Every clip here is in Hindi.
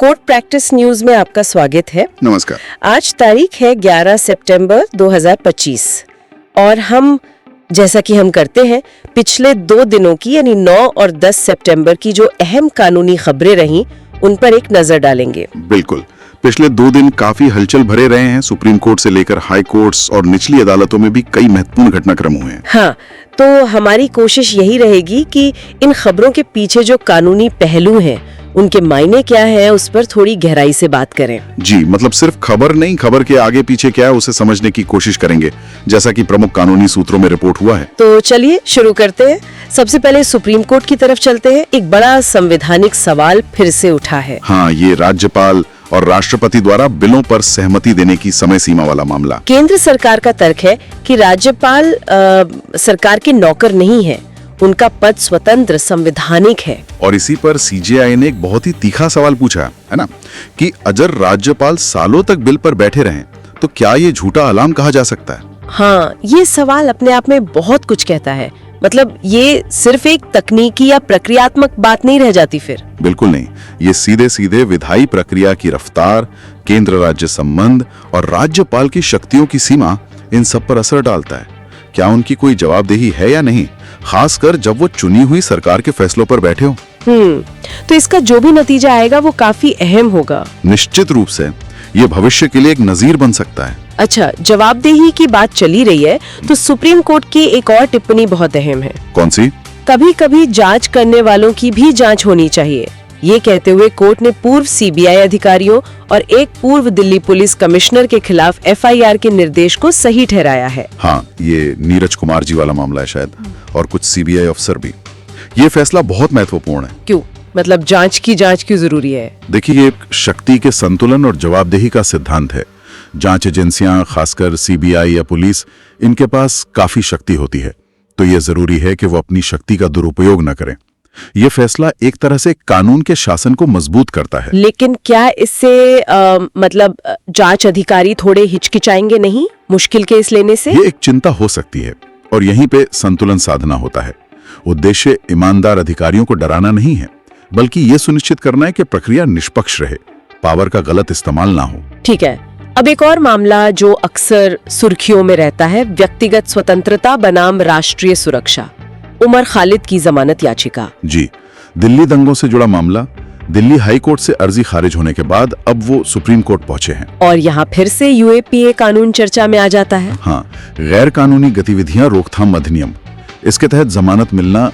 कोर्ट प्रैक्टिस न्यूज में आपका स्वागत है। नमस्कार। आज तारीख है 11 सितंबर 2025 और हम जैसा कि हम करते हैं पिछले 2 दिनों की यानी 9 और 10 सितंबर की जो अहम कानूनी खबरें रहीं उन पर एक नजर डालेंगे। बिल्कुल, पिछले 2 दिन काफी हलचल भरे रहे हैं। सुप्रीम कोर्ट से लेकर हाई कोर्ट्स और निचली अदालतों में भी कई महत्वपूर्ण घटनाक्रम हुए हैं। हाँ, तो हमारी कोशिश यही रहेगी कि इन खबरों के पीछे जो कानूनी पहलू हैं उनके मायने क्या है उस पर थोड़ी गहराई से बात करें। जी, मतलब सिर्फ खबर नहीं, खबर के आगे पीछे क्या है उसे समझने की कोशिश करेंगे, जैसा कि प्रमुख कानूनी सूत्रों में रिपोर्ट हुआ है। तो चलिए शुरू करते हैं। सबसे पहले सुप्रीम कोर्ट की तरफ चलते हैं। एक बड़ा संवैधानिक सवाल फिर से उठा है। हाँ, ये राज्यपाल और राष्ट्रपति द्वारा बिलों पर सहमति देने की समय सीमा वाला मामला। केंद्र सरकार का तर्क है कि राज्यपाल सरकार के नौकर नहीं है, उनका पद स्वतंत्र संवैधानिक है। और इसी पर सीजेआई ने एक बहुत ही तीखा सवाल पूछा है ना, कि अगर राज्यपाल सालों तक बिल पर बैठे रहें तो क्या ये झूठा अलार्म कहा जा सकता है? हाँ, ये सवाल अपने आप में बहुत कुछ कहता है। मतलब ये सिर्फ एक तकनीकी या प्रक्रियात्मक बात नहीं रह जाती फिर। बिल्कुल नहीं, ये सीधे सीधे विधायी प्रक्रिया की रफ्तार, केंद्र राज्य संबंध और राज्यपाल की शक्तियों की सीमा, इन सब पर असर डालता है। क्या उनकी कोई जवाबदेही है या नहीं, खासकर जब वो चुनी हुई सरकार के फैसलों पर बैठे हो। तो इसका जो भी नतीजा आएगा वो काफी अहम होगा। निश्चित रूप से ये भविष्य के लिए एक नजीर बन सकता है। अच्छा, जवाबदेही की बात चली रही है तो सुप्रीम कोर्ट की एक और टिप्पणी बहुत अहम है। कौन सी? कभी कभी जांच करने वालों की भी जांच होनी चाहिए। ये कहते हुए कोर्ट ने पूर्व सीबीआई अधिकारियों और एक पूर्व दिल्ली पुलिस कमिश्नर के खिलाफ एफआईआर के निर्देश को सही ठहराया है। हाँ, ये नीरज कुमार जी वाला मामला है शायद, और कुछ सीबीआई अफसर भी। ये फैसला बहुत महत्वपूर्ण है। क्यों? मतलब जांच क्यों जरूरी है? देखिए, ये एक शक्ति के संतुलन और जवाबदेही का सिद्धांत है। जांच एजेंसियां, खासकर सीबीआई या पुलिस, इनके पास काफी शक्ति होती है, तो ये जरूरी है कि वो अपनी शक्ति का दुरुपयोग न करें। ये फैसला एक तरह से कानून के शासन को मजबूत करता है। लेकिन क्या इससे मतलब जांच अधिकारी थोड़े हिचकिचाएंगे नहीं मुश्किल केस लेने से? ये एक चिंता हो सकती है, और यहीं पे संतुलन साधना होता है। उद्देश्य ईमानदार अधिकारियों को डराना नहीं है, बल्कि ये सुनिश्चित करना है कि प्रक्रिया निष्पक्ष रहे, पावर का गलत इस्तेमाल ना हो। ठीक है। अब एक और मामला जो अक्सर सुर्खियों में रहता है, व्यक्तिगत स्वतंत्रता बनाम राष्ट्रीय सुरक्षा। उमर खालिद की जमानत याचिका। जी, दिल्ली दंगों से जुड़ा मामला। दिल्ली हाई कोर्ट से अर्जी खारिज होने के बाद अब वो सुप्रीम कोर्ट पहुंचे हैं। और यहाँ फिर से यूएपीए कानून चर्चा में आ जाता है। हाँ, गैर कानूनी गतिविधियां रोकथाम अधिनियम, इसके तहत जमानत मिलना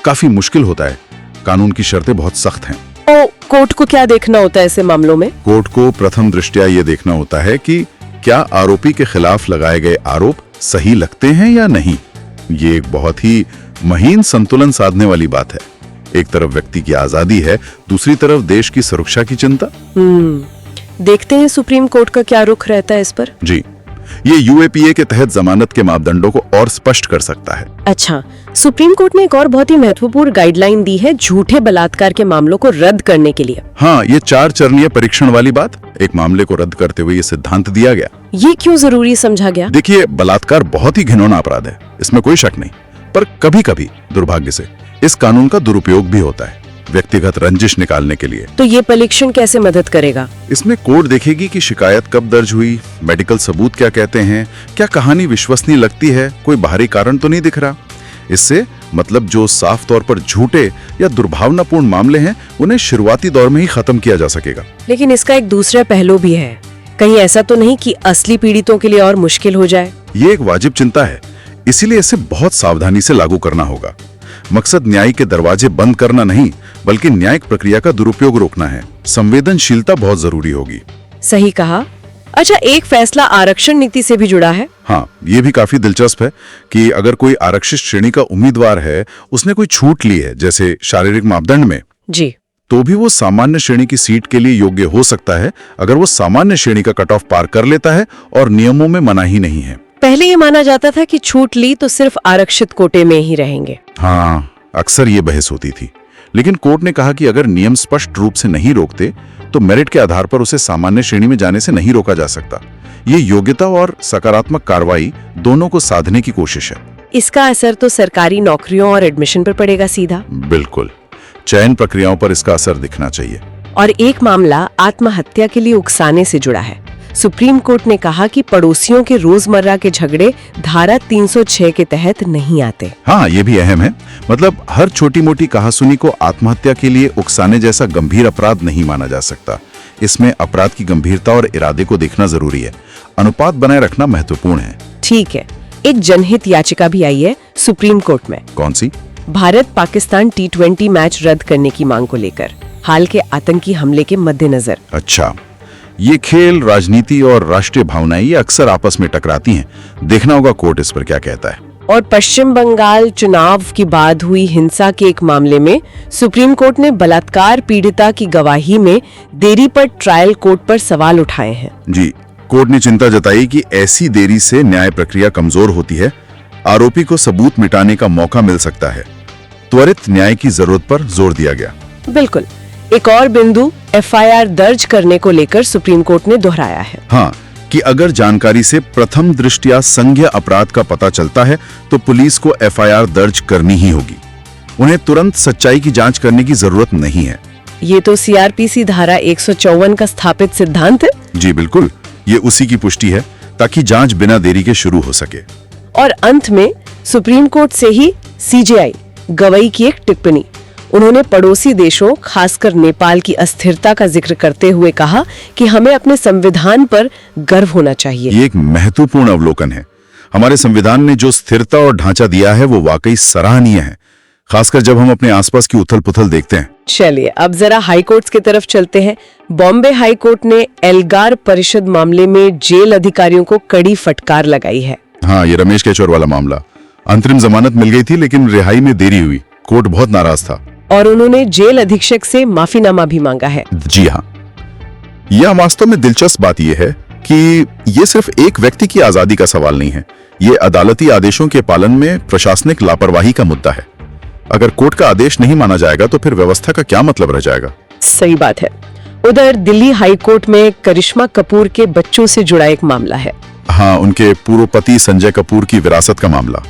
काफी मुश्किल होता है। कानून की शर्तें बहुत सख्त हैं। तो कोर्ट को क्या देखना होता है ऐसे मामलों में? कोर्ट को प्रथम दृष्टया ये देखना होता है कि क्या आरोपी के खिलाफ लगाए गए आरोप सही लगते हैं या नहीं। ये एक बहुत ही महीन संतुलन साधने वाली बात है। एक तरफ व्यक्ति की आजादी है, दूसरी तरफ देश की सुरक्षा की चिंता। देखते हैं सुप्रीम कोर्ट का क्या रुख रहता है इस पर। जी, ये यूएपीए के तहत जमानत के मापदंडों को और स्पष्ट कर सकता है। अच्छा, सुप्रीम कोर्ट ने एक और बहुत ही महत्वपूर्ण गाइडलाइन दी है झूठे बलात्कार के मामलों को रद्द करने के लिए। हाँ, ये 4 चरणीय परीक्षण वाली बात। एक मामले को रद्द करते हुए ये सिद्धांत दिया गया। ये क्यों जरूरी समझा गया? देखिए, बलात्कार बहुत ही घिनौना अपराध है, इसमें कोई शक नहीं, पर कभी कभी दुर्भाग्य से इस कानून का दुरुपयोग भी होता है व्यक्तिगत रंजिश निकालने के लिए। तो ये परीक्षण कैसे मदद करेगा? इसमें कोर्ट देखेगी कि शिकायत कब दर्ज हुई, मेडिकल सबूत क्या कहते हैं, क्या कहानी विश्वसनीय लगती है, कोई बाहरी कारण तो नहीं दिख रहा। इससे मतलब जो साफ तौर पर झूठे या दुर्भावनापूर्ण मामले हैं उन्हें शुरुआती दौर में ही खत्म किया जा सकेगा। लेकिन इसका एक दूसरा पहलू भी है। कहीं ऐसा तो नहीं कि असली पीड़ितों के लिए और मुश्किल हो जाए? ये एक वाजिब चिंता है, इसीलिए इसे बहुत सावधानी से लागू करना होगा। मकसद न्याय के दरवाजे बंद करना नहीं, बल्कि न्यायिक प्रक्रिया का दुरुपयोग रोकना है। संवेदनशीलता बहुत जरूरी होगी। सही कहा। अच्छा, एक फैसला आरक्षण नीति से भी जुड़ा है। हाँ, ये भी काफी दिलचस्प है कि अगर कोई आरक्षित श्रेणी का उम्मीदवार है, उसने कोई छूट ली है जैसे शारीरिक मापदंड में, जी, तो भी वो सामान्य श्रेणी की सीट के लिए योग्य हो सकता है अगर वो सामान्य श्रेणी का कट ऑफ पार कर लेता है और नियमों में मनाही नहीं है। पहले ये माना जाता था कि छूट ली तो सिर्फ आरक्षित कोटे में ही रहेंगे। हाँ, अक्सर ये बहस होती थी, लेकिन कोर्ट ने कहा कि अगर नियम स्पष्ट रूप से नहीं रोकते तो मेरिट के आधार पर उसे सामान्य श्रेणी में जाने से नहीं रोका जा सकता। ये योग्यता और सकारात्मक कार्रवाई दोनों को साधने की कोशिश है। इसका असर तो सरकारी नौकरियों और एडमिशन पर पड़ेगा सीधा। बिल्कुल, चयन प्रक्रियाओं पर इसका असर दिखना चाहिए। और एक मामला आत्महत्या के लिए उकसाने से जुड़ा है। सुप्रीम कोर्ट ने कहा कि पड़ोसियों के रोजमर्रा के झगड़े धारा 306 के तहत नहीं आते। हाँ, ये भी अहम है। मतलब हर छोटी मोटी कहासुनी को आत्महत्या के लिए उकसाने जैसा गंभीर अपराध नहीं माना जा सकता। इसमें अपराध की गंभीरता और इरादे को देखना जरूरी है। अनुपात बनाए रखना महत्वपूर्ण है। ठीक है, एक जनहित याचिका भी आई है सुप्रीम कोर्ट में। कौन सी? भारत पाकिस्तान T20 मैच रद्द करने की मांग को लेकर, हाल के आतंकी हमले के मद्देनजर। अच्छा, ये खेल, राजनीति और राष्ट्रीय भावनाएं ये अक्सर आपस में टकराती हैं। देखना होगा कोर्ट इस पर क्या कहता है। और पश्चिम बंगाल चुनाव के बाद हुई हिंसा के एक मामले में सुप्रीम कोर्ट ने बलात्कार पीड़िता की गवाही में देरी पर ट्रायल कोर्ट पर सवाल उठाए हैं। जी, कोर्ट ने चिंता जताई कि ऐसी देरी से न्याय प्रक्रिया कमजोर होती है, आरोपी को सबूत मिटाने का मौका मिल सकता है। त्वरित न्याय की जरूरत पर जोर दिया गया। बिल्कुल। एक और बिंदु FIR दर्ज करने को लेकर सुप्रीम कोर्ट ने दोहराया है। हाँ, कि अगर जानकारी से प्रथम दृष्टया संज्ञेय अपराध का पता चलता है तो पुलिस को FIR दर्ज करनी ही होगी। उन्हें तुरंत सच्चाई की जांच करने की जरूरत नहीं है। ये तो CRPC धारा 154 का स्थापित सिद्धांत है। जी बिल्कुल, ये उसी की पुष्टि है ताकि जांच बिना देरी के शुरू हो सके। और अंत में सुप्रीम कोर्ट से ही CJI गवई की एक टिप्पणी। उन्होंने पड़ोसी देशों, खासकर नेपाल की अस्थिरता का जिक्र करते हुए कहा कि हमें अपने संविधान पर गर्व होना चाहिए। ये एक महत्वपूर्ण अवलोकन है। हमारे संविधान ने जो स्थिरता और ढांचा दिया है वो वाकई सराहनीय है, खासकर जब हम अपने आसपास की उथल-पुथल देखते हैं। चलिए अब जरा हाई कोर्ट्स की तरफ चलते हैं। बॉम्बे हाई कोर्ट ने एल्गार परिषद मामले में जेल अधिकारियों को कड़ी फटकार लगाई है। हाँ, ये रमेश केशवर वाला मामला। अंतरिम जमानत मिल गई थी लेकिन रिहाई में देरी हुई। कोर्ट बहुत नाराज था और उन्होंने जेल अधीक्षक से माफीनामा भी मांगा है। जी हाँ, यह वास्तव में दिलचस्प बात यह है कि ये सिर्फ एक व्यक्ति की आजादी का सवाल नहीं है, ये अदालती आदेशों के पालन में प्रशासनिक लापरवाही का मुद्दा है। अगर कोर्ट का आदेश नहीं माना जाएगा तो फिर व्यवस्था का क्या मतलब रह जाएगा। सही बात है। उधर दिल्ली हाई कोर्ट में करिश्मा कपूर के बच्चों से जुड़ा एक मामला है। हाँ, उनके पूर्व पति संजय कपूर की विरासत का मामला।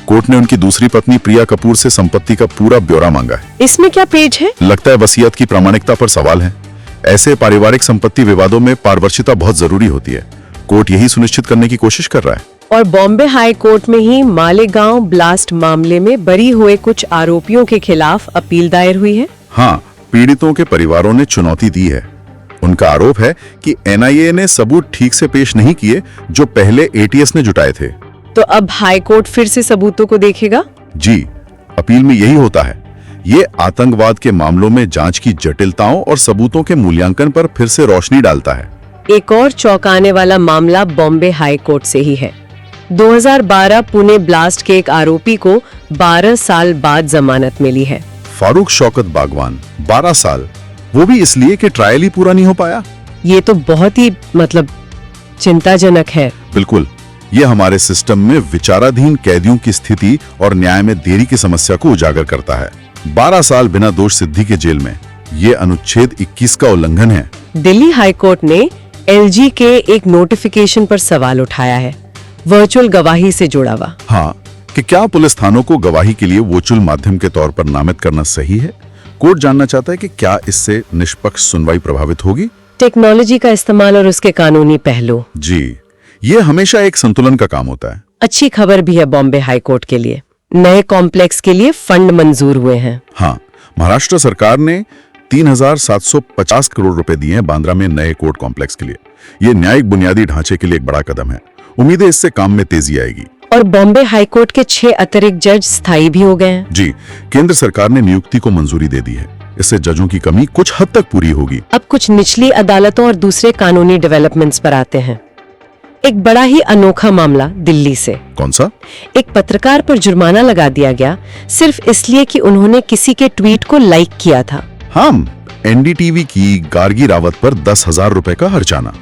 कोर्ट ने उनकी दूसरी पत्नी प्रिया कपूर से संपत्ति का पूरा ब्यौरा मांगा है। इसमें क्या पेज है? लगता है वसीयत की प्रामाणिकता पर सवाल है। ऐसे पारिवारिक संपत्ति विवादों में पारदर्शिता बहुत जरूरी होती है। कोर्ट यही सुनिश्चित करने की कोशिश कर रहा है। और बॉम्बे हाई कोर्ट में ही मालेगांव ब्लास्ट मामले में बरी हुए कुछ आरोपियों के खिलाफ अपील दायर हुई है। हाँ, पीड़ितों के परिवारों ने चुनौती दी है। उनका आरोप है कि NIA ने सबूत ठीक से पेश नहीं किए जो पहले ATS ने जुटाए थे। तो अब हाई कोर्ट फिर से सबूतों को देखेगा? जी, अपील में यही होता है। ये आतंकवाद के मामलों में जांच की जटिलताओं और सबूतों के मूल्यांकन पर फिर से रोशनी डालता है। एक और चौंकाने वाला मामला बॉम्बे हाई कोर्ट से ही है। 2012 पुणे ब्लास्ट के एक आरोपी को 12 साल बाद जमानत मिली है। फारूक शौकत बागवान, 12 साल, वो भी इसलिए कि ट्रायल ही पूरा नहीं हो पाया। ये तो बहुत ही चिंताजनक है। बिल्कुल, ये हमारे सिस्टम में विचाराधीन कैदियों की स्थिति और न्याय में देरी की समस्या को उजागर करता है। 12 साल बिना दोष सिद्धि के जेल में, ये अनुच्छेद 21 का उल्लंघन है। दिल्ली हाई कोर्ट ने LG के एक नोटिफिकेशन पर सवाल उठाया है, वर्चुअल गवाही से जुड़ा हुआ। हाँ, कि क्या पुलिस थानों को गवाही के लिए वर्चुअल माध्यम के तौर पर नामित करना सही है? कोर्ट जानना चाहता है कि क्या इससे निष्पक्ष सुनवाई प्रभावित होगी। टेक्नोलॉजी का इस्तेमाल और उसके कानूनी पहलू। जी, ये हमेशा एक संतुलन का काम होता है। अच्छी खबर भी है बॉम्बे हाई कोर्ट के लिए, नए कॉम्प्लेक्स के लिए फंड मंजूर हुए हैं। हाँ, महाराष्ट्र सरकार ने 3,750 करोड़ रुपए दिए हैं बांद्रा में नए कोर्ट कॉम्प्लेक्स के लिए। ये न्यायिक बुनियादी ढांचे के लिए एक बड़ा कदम है। उम्मीद है इससे काम में तेजी आएगी। और बॉम्बे हाई कोर्ट के 6 अतिरिक्त जज स्थायी भी हो गए हैं। जी, केंद्र सरकार ने नियुक्ति को मंजूरी दे दी है। इससे जजों की कमी कुछ हद तक पूरी होगी। अब कुछ निचली अदालतों और दूसरे कानूनी डेवलपमेंट्स पर आते हैं। एक बड़ा ही अनोखा मामला दिल्ली से। कौन सा? एक पत्रकार पर जुर्माना लगा दिया गया सिर्फ इसलिए कि उन्होंने किसी के ट्वीट को लाइक किया था। हाँ, NDTV की गार्गी रावत पर 10,000 रुपए का हर्जाना।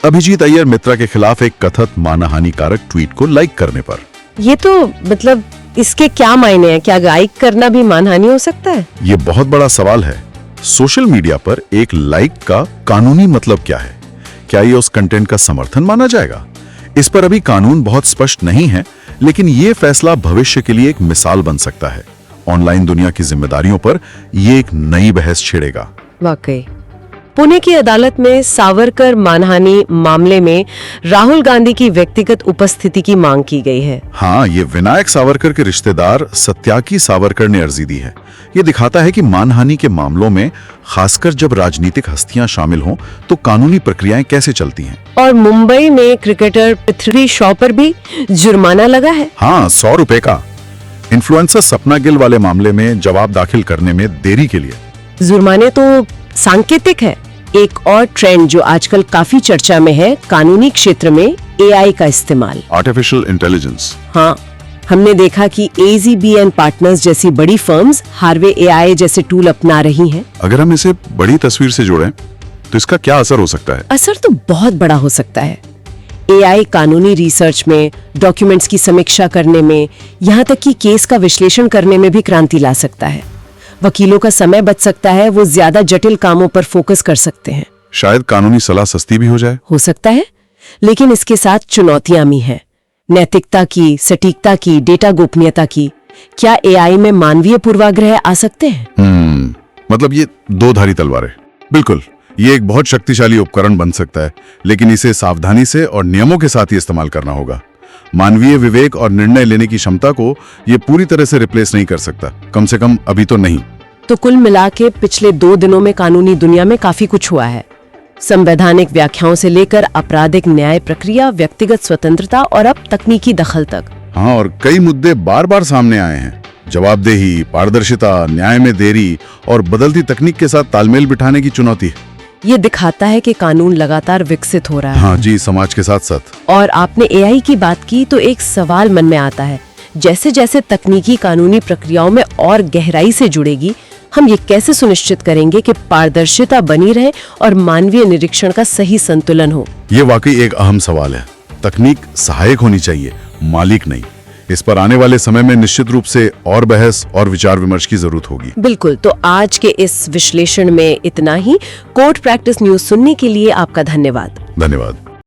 अभिजीत अय्यर मित्रा के खिलाफ एक कथित मानहानिकारक ट्वीट को लाइक करने पर। ये तो इसके क्या मायने हैं? क्या लाइक करना भी मानहानि हो सकता है? ये बहुत बड़ा सवाल है। सोशल मीडिया पर एक लाइक का कानूनी मतलब क्या है? क्या ये उस कंटेंट का समर्थन माना जाएगा? इस पर अभी कानून बहुत स्पष्ट नहीं है, लेकिन ये फैसला भविष्य के लिए एक मिसाल बन सकता है। ऑनलाइन दुनिया की जिम्मेदारियों पर ये एक नई बहस छेड़ेगा। वाकई पुणे की अदालत में सावरकर मानहानि मामले में राहुल गांधी की व्यक्तिगत उपस्थिति की मांग की गई है। हाँ, ये विनायक सावरकर के रिश्तेदार सत्याकी सावरकर ने अर्जी दी है। ये दिखाता है कि मानहानि के मामलों में खासकर जब राजनीतिक हस्तियां शामिल हों तो कानूनी प्रक्रियाएं कैसे चलती हैं। और मुंबई में क्रिकेटर पृथ्वी शॉ पर भी जुर्माना लगा है। हाँ, 100 रुपए का। इन्फ्लुएंसर सपना गिल वाले मामले में जवाब दाखिल करने में देरी के लिए। जुर्माने तो सांकेतिक है। एक और ट्रेंड जो आजकल काफी चर्चा में है, कानूनी क्षेत्र में एआई का इस्तेमाल, आर्टिफिशियल इंटेलिजेंस। हाँ, हमने देखा कि AZB एंड पार्टनर्स जैसी बड़ी फर्म्स हार्वे AI जैसे टूल अपना रही हैं। अगर हम इसे बड़ी तस्वीर से जोड़ें तो इसका क्या असर हो सकता है? असर तो बहुत बड़ा हो सकता है। AI कानूनी रिसर्च में, डॉक्यूमेंट्स की समीक्षा करने में, यहाँ तक कि केस का विश्लेषण करने में भी क्रांति ला सकता है। वकीलों का समय बच सकता है, वो ज्यादा जटिल कामों पर फोकस कर सकते हैं। शायद कानूनी सलाह सस्ती भी हो जाए। हो सकता है, लेकिन इसके साथ चुनौतियां भी हैं। नैतिकता की, सटीकता की, डेटा गोपनीयता की। क्या AI में मानवीय पूर्वाग्रह आ सकते हैं? मतलब ये दो धारी तलवारें। बिल्कुल, ये एक बहुत शक्तिशाली उपकरण बन सकता है, लेकिन इसे सावधानी से और नियमों के साथ ही इस्तेमाल करना होगा। मानवीय विवेक और निर्णय लेने की क्षमता को ये पूरी तरह से रिप्लेस नहीं कर सकता, कम से कम अभी तो नहीं। तो कुल मिला के पिछले 2 दिनों में कानूनी दुनिया में काफी कुछ हुआ है। संवैधानिक व्याख्याओं से लेकर आपराधिक न्याय प्रक्रिया, व्यक्तिगत स्वतंत्रता और अब तकनीकी दखल तक। हाँ, और कई मुद्दे बार बार सामने आए हैं। जवाबदेही, पारदर्शिता, न्याय में देरी और बदलती तकनीक के साथ तालमेल बिठाने की चुनौती। ये दिखाता है कि कानून लगातार विकसित हो रहा है। हाँ जी, समाज के साथ साथ। और आपने AI की बात की तो एक सवाल मन में आता है, जैसे जैसे तकनीकी कानूनी प्रक्रियाओं में और गहराई से जुड़ेगी, हम ये कैसे सुनिश्चित करेंगे कि पारदर्शिता बनी रहे और मानवीय निरीक्षण का सही संतुलन हो? ये वाकई एक अहम सवाल है। तकनीक सहायक होनी चाहिए, मालिक नहीं। इस पर आने वाले समय में निश्चित रूप से और बहस और विचार विमर्श की जरूरत होगी। बिल्कुल। तो आज के इस विश्लेषण में इतना ही। कोर्ट प्रैक्टिस न्यूज सुनने के लिए आपका धन्यवाद। धन्यवाद।